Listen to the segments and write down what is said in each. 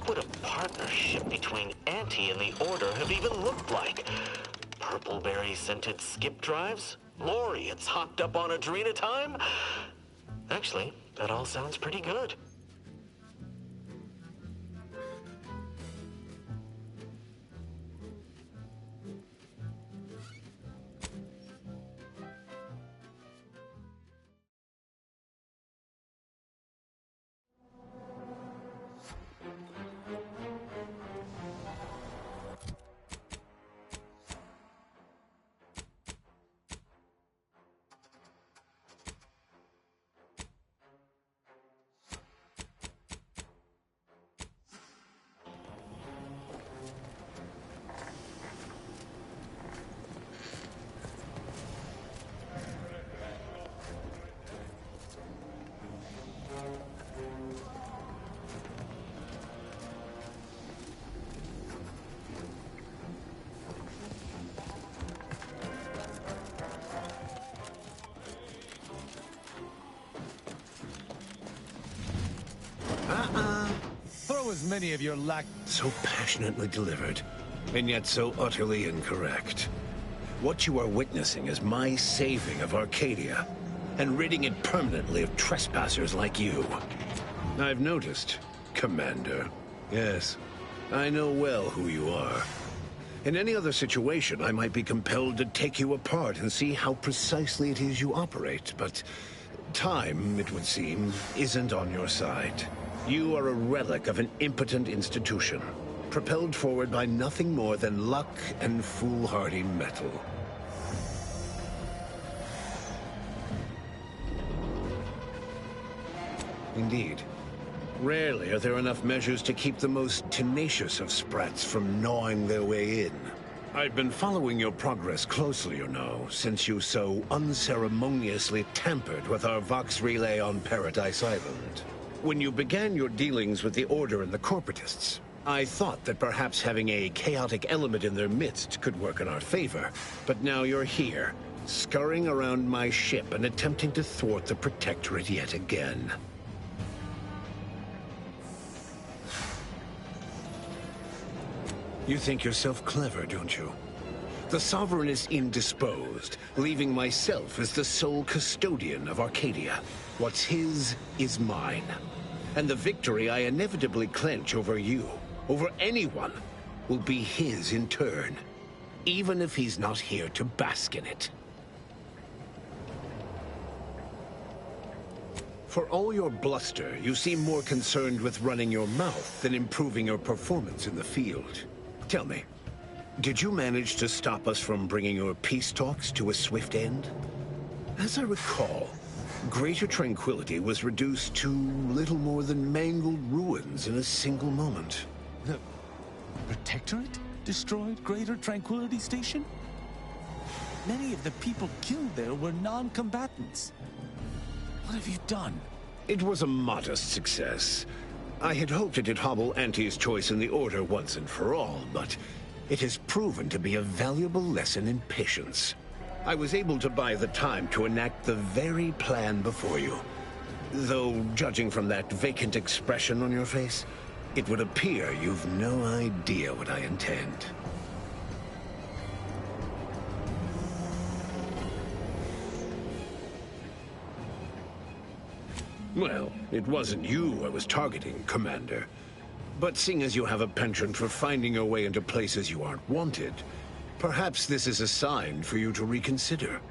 would a partnership between Auntie and the Order have even looked like? Purpleberry-scented skip drives? Laureates hopped up on Adrena time? Actually, that all sounds pretty good. Throw as many of your So passionately delivered, and yet so utterly incorrect. What you are witnessing is my saving of Arcadia, and ridding it permanently of trespassers like you. I've noticed, Commander. Yes, I know well who you are. In any other situation, I might be compelled to take you apart and see how precisely it is you operate, but time, it would seem, isn't on your side. You are a relic of an impotent institution, propelled forward by nothing more than luck and foolhardy metal. Indeed. Rarely are there enough measures to keep the most tenacious of sprats from gnawing their way in. I've been following your progress closely, you know, since you so unceremoniously tampered with our Vox relay on Paradise Island. When you began your dealings with the Order and the Corporatists, I thought that perhaps having a chaotic element in their midst could work in our favor. But now you're here, scurrying around my ship and attempting to thwart the Protectorate yet again. You think yourself clever, don't you? The Sovereign is indisposed, leaving myself as the sole custodian of Arcadia. What's his is mine. And the victory I inevitably clench over you, over anyone, will be his in turn, even if he's not here to bask in it. For all your bluster, you seem more concerned with running your mouth than improving your performance in the field. Tell me, did you manage to stop us from bringing your peace talks to a swift end? As I recall, Greater Tranquility was reduced to little more than mangled ruins in a single moment. The Protectorate destroyed Greater Tranquility Station? Many of the people killed there were non-combatants. What have you done? It was a modest success. I had hoped it'd hobble Auntie's choice in the Order once and for all, but it has proven to be a valuable lesson in patience. I was able to buy the time to enact the very plan before you. Though, judging from that vacant expression on your face, it would appear you've no idea what I intend. Well, it wasn't you I was targeting, Commander. But seeing as you have a penchant for finding your way into places you aren't wanted, perhaps this is a sign for you to reconsider.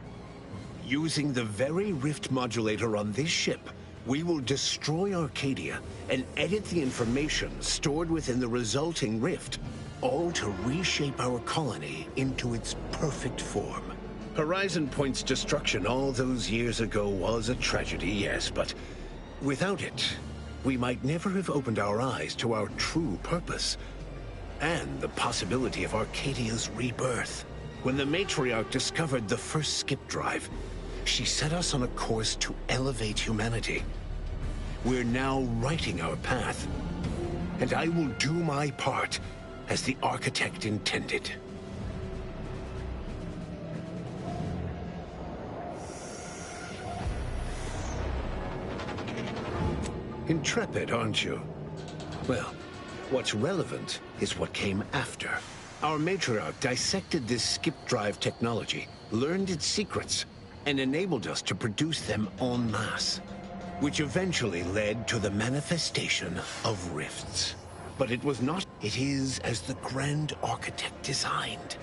Using the very rift modulator on this ship, we will destroy Arcadia and edit the information stored within the resulting rift, all to reshape our colony into its perfect form. Horizon Point's destruction all those years ago was a tragedy, yes, but without it, we might never have opened our eyes to our true purpose and the possibility of Arcadia's rebirth. When the matriarch discovered the first skip drive, she set us on a course to elevate humanity. We're now writing our path, and I will do my part as the architect intended. Intrepid, aren't you? Well, What's relevant is what came after. Our matriarch dissected this skip drive technology, learned its secrets, and enabled us to produce them en masse, which eventually led to the manifestation of rifts. But it was not. It is as the Grand Architect designed.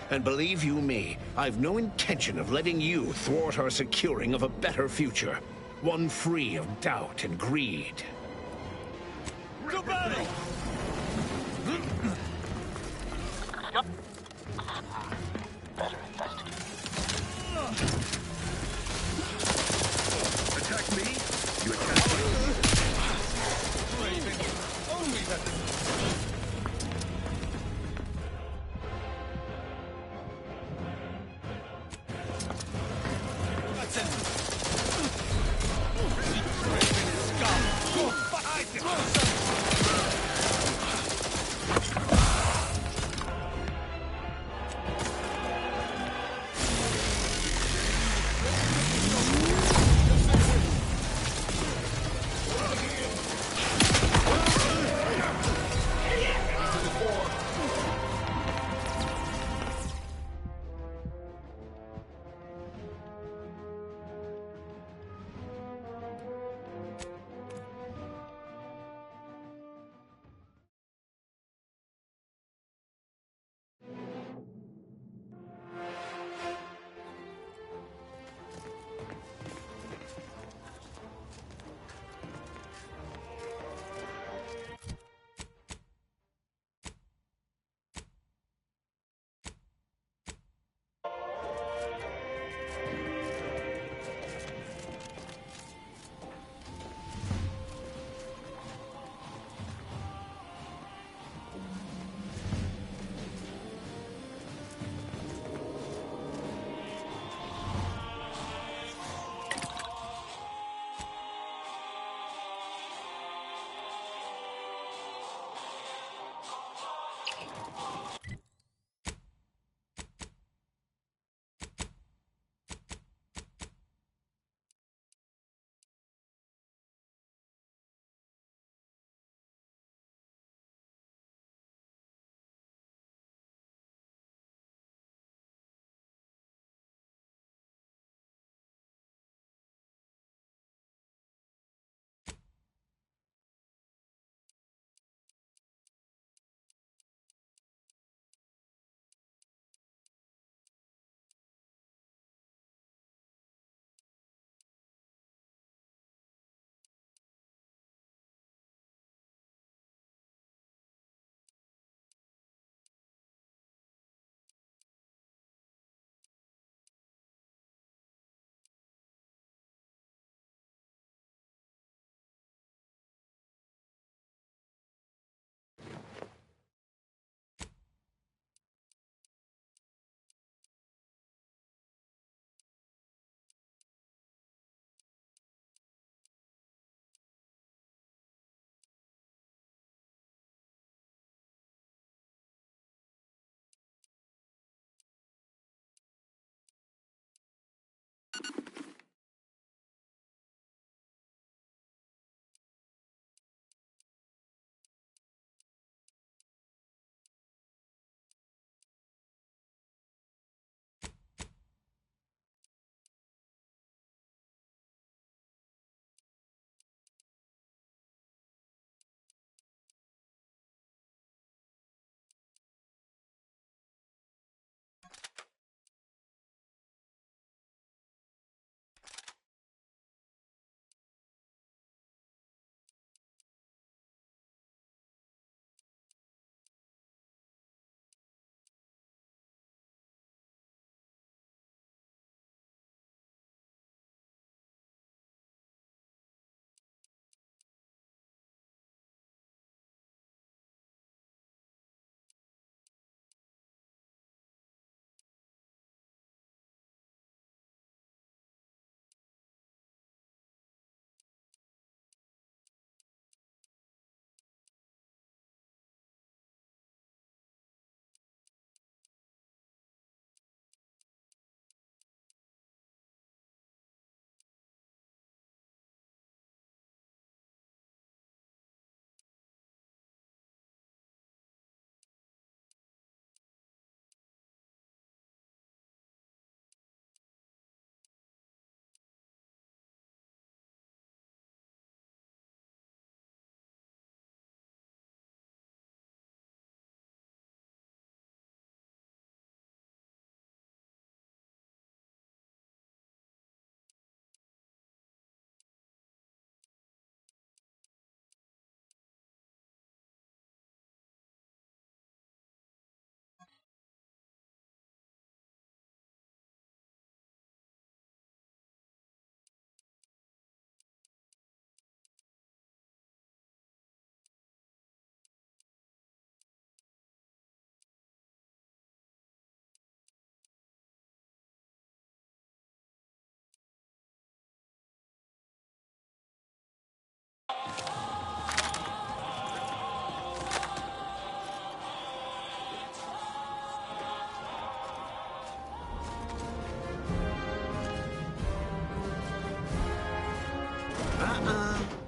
And believe you me, I've no intention of letting you thwart our securing of a better future. One free of doubt and greed. To battle! Better investigate. Attack me, you attack me. Only that. That's it. Scum! Go fight!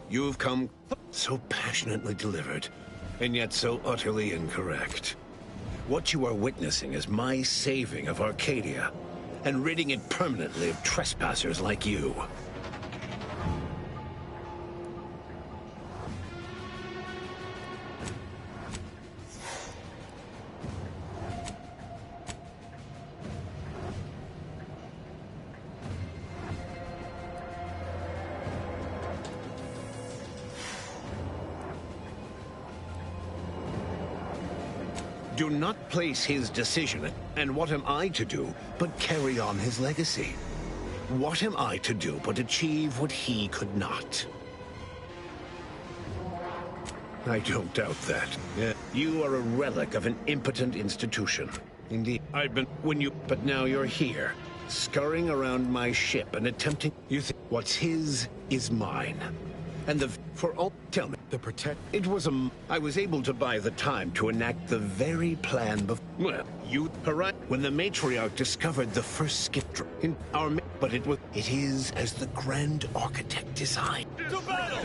You've come so passionately delivered, and yet so utterly incorrect. What you are witnessing is my saving of Arcadia, and ridding it permanently of trespassers like you. Do not place his decision, and what am I to do but carry on his legacy? What am I to do but achieve what he could not? I don't doubt that. Yeah. You are a relic of an impotent institution. Indeed, I've been but now you're here, scurrying around my ship and attempting. You think what's his is mine. And for all, tell me, it was I was able to buy the time to enact the very plan well, you arrived when the matriarch discovered the first skip drive in our, but it is as the grand architect designed. To battle!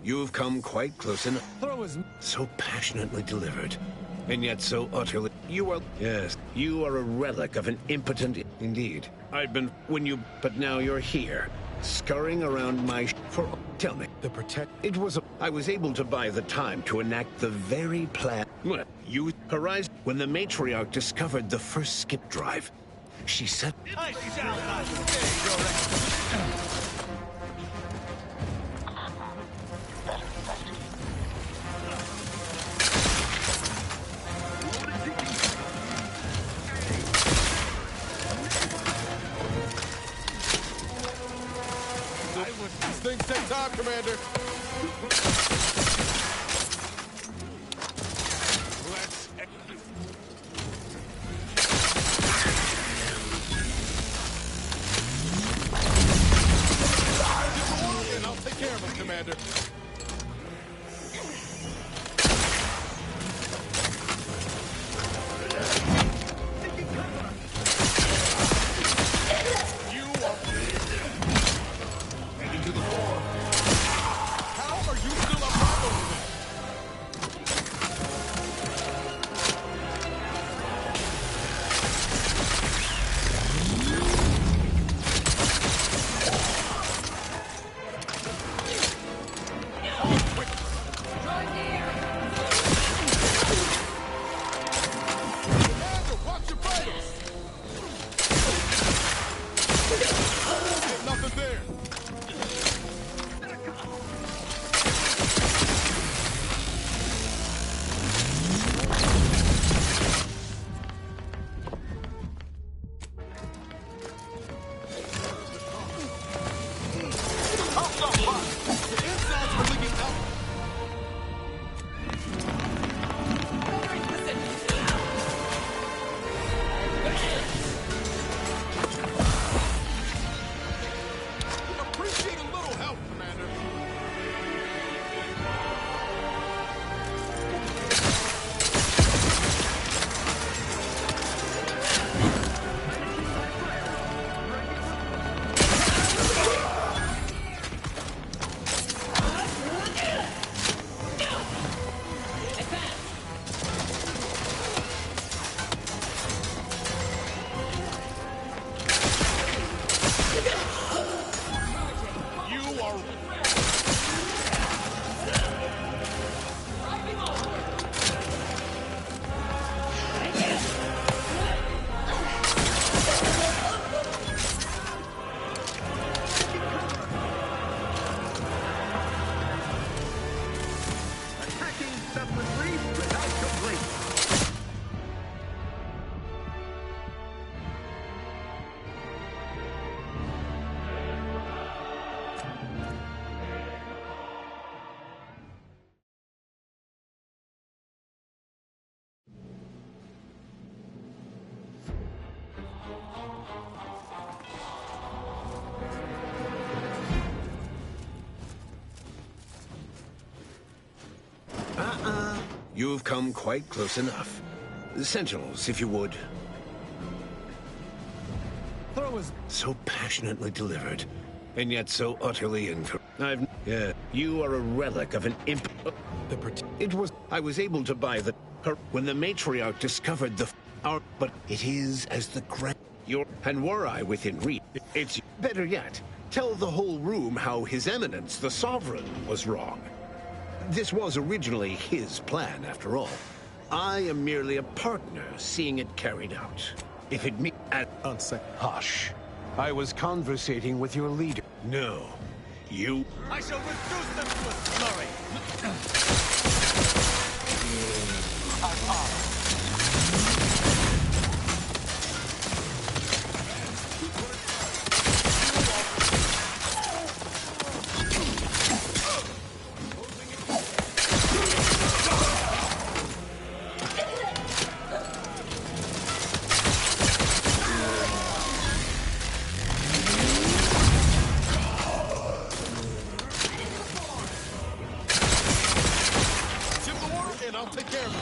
You've come quite close enough. So passionately delivered, and yet so utterly. You are. Yes, you are a relic of an impotent. Indeed, I've been but now you're here, scurrying around my. Tell me, it was. I was able to buy the time to enact the very plan. Well, you horizon when the matriarch discovered the first skip drive. She said. I shall not stay your Things take time, Commander. Let's... And I'll take care of him, Commander. You've come quite close enough. Sentinels, if you would. Throw his... So passionately delivered, and yet so utterly incorrect. Yeah, you are a relic of an imp... It was... I was able to buy the... When the matriarch discovered the... But it is as the grand... And were I within reach, it's... Better yet, tell the whole room how His Eminence, the Sovereign, was wrong. This was originally his plan, after all. I am merely a partner, seeing it carried out. If it me... Hush. I was conversating with your leader. No. You... I shall reduce them to a slurry! I'll take care of it.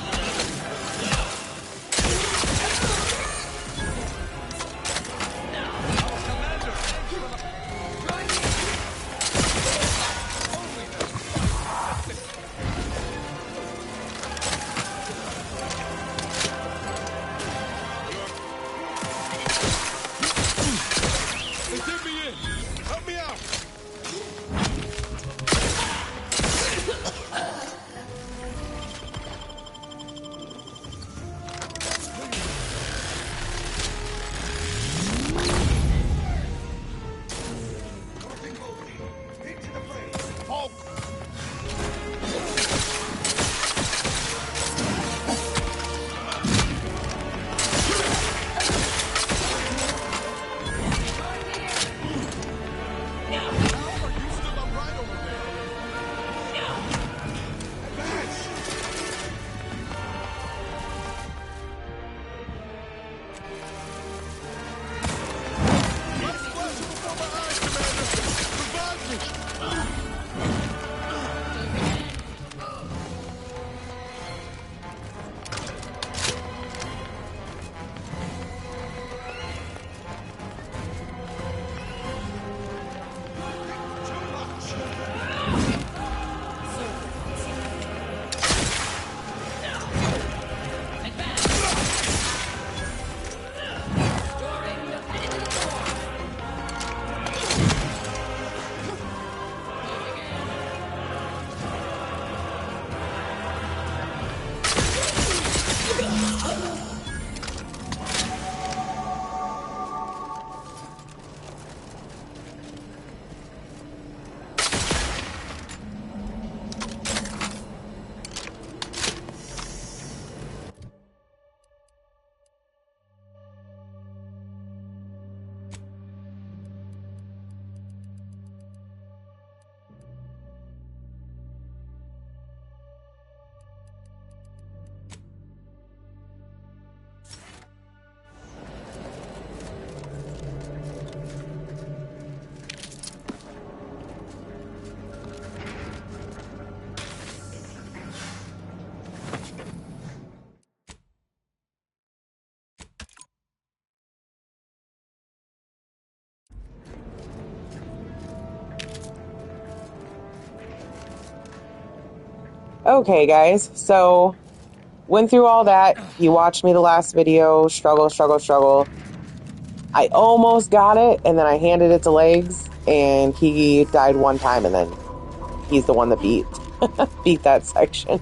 They did me in. Help me out. Okay, guys, so went through all that. You watched me the last video, struggle. I almost got it, and then I handed it to Legs, and he died one time, and then he's the one that beat that section.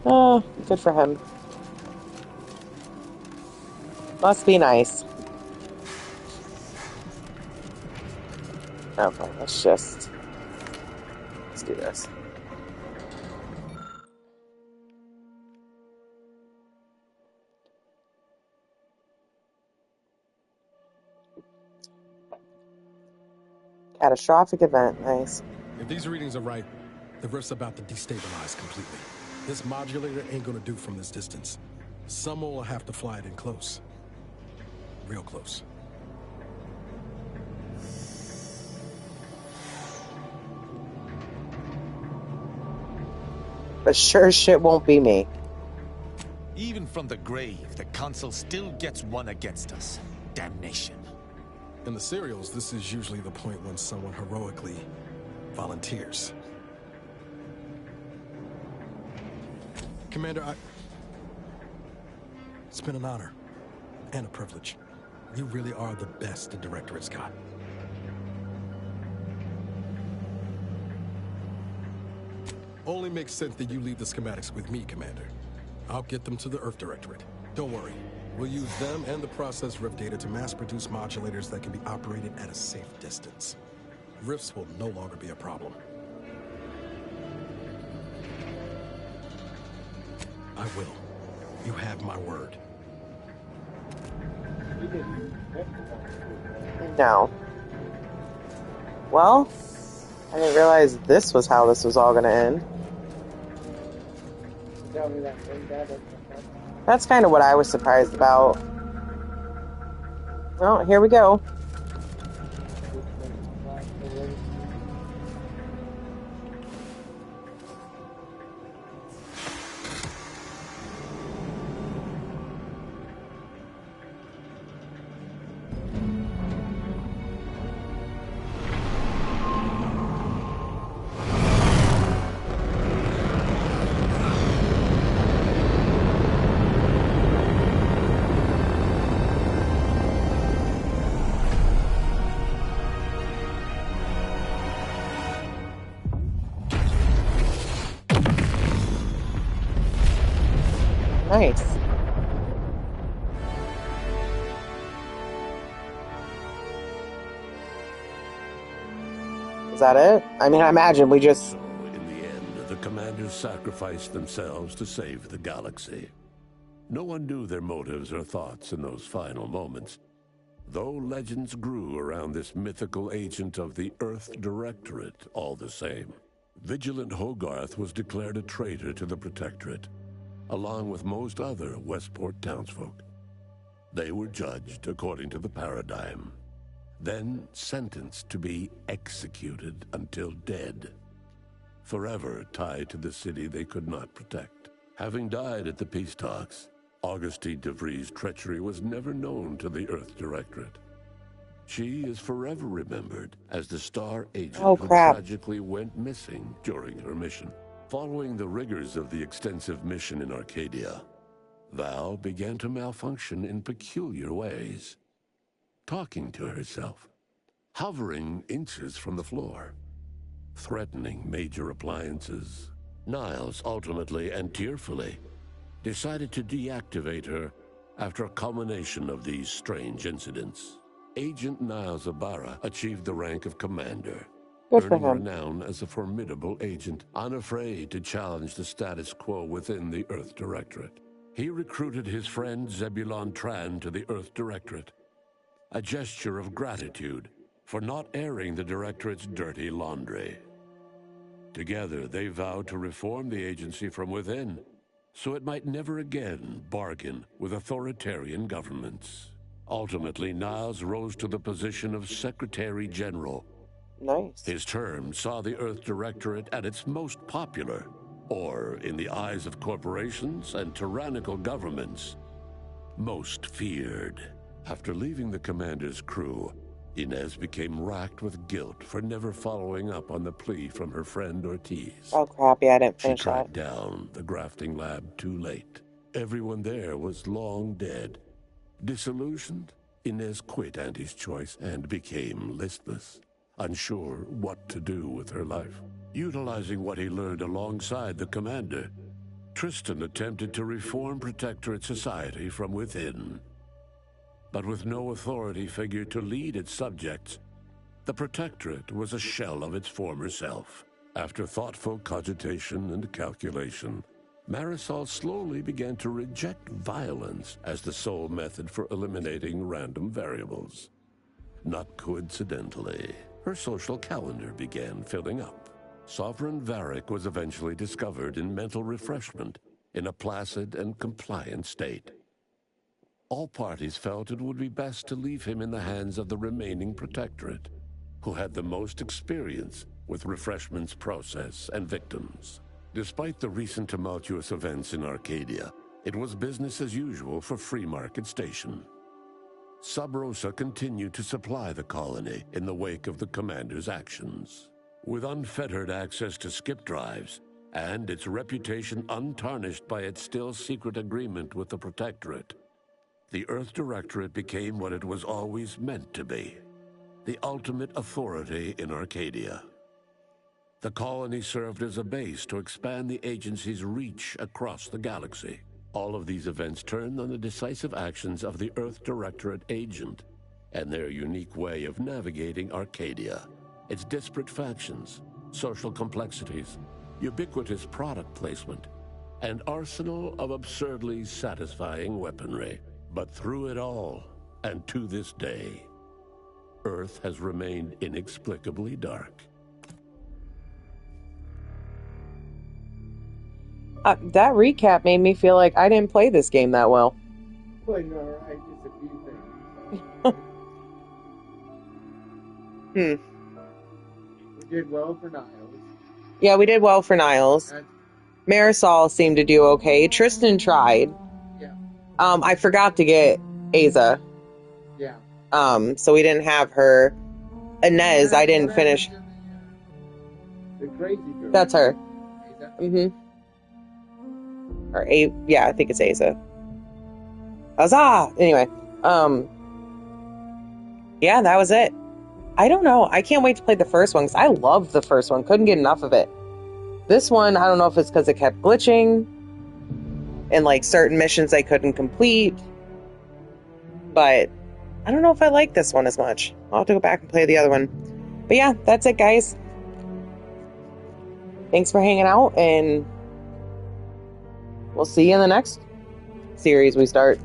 Oh, good for him. Must be nice. Okay, let's do this. Catastrophic event, nice. If these readings are right, the rift's about to destabilize completely. This modulator ain't gonna do from this distance. Someone will have to fly it in close. Real close. but sure as shit won't be me. Even from the grave, the Council still gets one against us. Damnation. In the serials, this is usually the point when someone heroically volunteers. Commander, it's been an honor and a privilege. You really are the best the Directorate's got. Only makes sense that you leave the schematics with me, Commander. I'll get them to the Earth Directorate. Don't worry. We'll use them and the process rift data to mass-produce modulators that can be operated at a safe distance. Rifts will no longer be a problem. I will. You have my word. No. Well, I didn't realize this was how this was all going to end. That's kind of what I was surprised about. Well, here we go. Nice. Is that it? I mean, I imagine we just... So, in the end, the commanders sacrificed themselves to save the galaxy. No one knew their motives or thoughts in those final moments, though legends grew around this mythical agent of the Earth Directorate all the same. Vigilant Hogarth was declared a traitor to the Protectorate, along with most other Westport townsfolk. They were judged according to the paradigm, then sentenced to be executed until dead, forever tied to the city they could not protect. Having died at the peace talks, Augustine de Vries' treachery was never known to the Earth Directorate. She is forever remembered as the star agent who tragically went missing during her mission. Following the rigors of the extensive mission in Arcadia, Val began to malfunction in peculiar ways. Talking to herself, hovering inches from the floor, threatening major appliances. Niles ultimately and tearfully decided to deactivate her after a culmination of these strange incidents. Agent Niles Ibarra achieved the rank of commander, earning renown as a formidable agent, unafraid to challenge the status quo within the Earth Directorate. He recruited his friend Zebulon Tran to the Earth Directorate, a gesture of gratitude for not airing the Directorate's dirty laundry. Together, they vowed to reform the agency from within, so it might never again bargain with authoritarian governments. Ultimately, Niles rose to the position of Secretary General. Nice. His term saw the Earth Directorate at its most popular, or, in the eyes of corporations and tyrannical governments, most feared. After leaving the commander's crew, Inez became racked with guilt for never following up on the plea from her friend Ortiz. Oh crap, yeah, I didn't finish She tracked down the grafting lab too late. Everyone there was long dead. Disillusioned, Inez quit Andy's choice and became listless, unsure what to do with her life. Utilizing what he learned alongside the commander, Tristan attempted to reform Protectorate society from within. But with no authority figure to lead its subjects, the Protectorate was a shell of its former self. After thoughtful cogitation and calculation, Marisol slowly began to reject violence as the sole method for eliminating random variables. Not coincidentally, her social calendar began filling up. Sovereign Varric was eventually discovered in mental refreshment in a placid and compliant state. All parties felt it would be best to leave him in the hands of the remaining Protectorate, who had the most experience with refreshment's process and victims. Despite the recent tumultuous events in Arcadia, it was business as usual for Free Market Station. Sub Rosa continued to supply the colony in the wake of the commander's actions. With unfettered access to skip drives, and its reputation untarnished by its still secret agreement with the Protectorate, the Earth Directorate became what it was always meant to be, the ultimate authority in Arcadia. The colony served as a base to expand the agency's reach across the galaxy. All of these events turned on the decisive actions of the Earth Directorate agent and their unique way of navigating Arcadia, its disparate factions, social complexities, ubiquitous product placement, and arsenal of absurdly satisfying weaponry. But through it all, and to this day, Earth has remained inexplicably dark. That recap made me feel like I didn't play this game that well. Played it alright, just a few things. We did well for Niles. Yeah, we did well for Niles. Marisol seemed to do okay. Tristan tried. Yeah. I forgot to get Aza. Yeah. So we didn't have her. Inez, I didn't finish. The crazy girl. That's her. Aza? Or yeah, I think it's Aza. Huzzah! Anyway, yeah, that was it. I don't know. I can't wait to play the first one because I loved the first one. Couldn't get enough of it. This one, I don't know if it's because it kept glitching and like certain missions I couldn't complete, but I don't know if I like this one as much. I'll have to go back and play the other one. But yeah, that's it, guys. Thanks for hanging out, and we'll see you in the next series we start.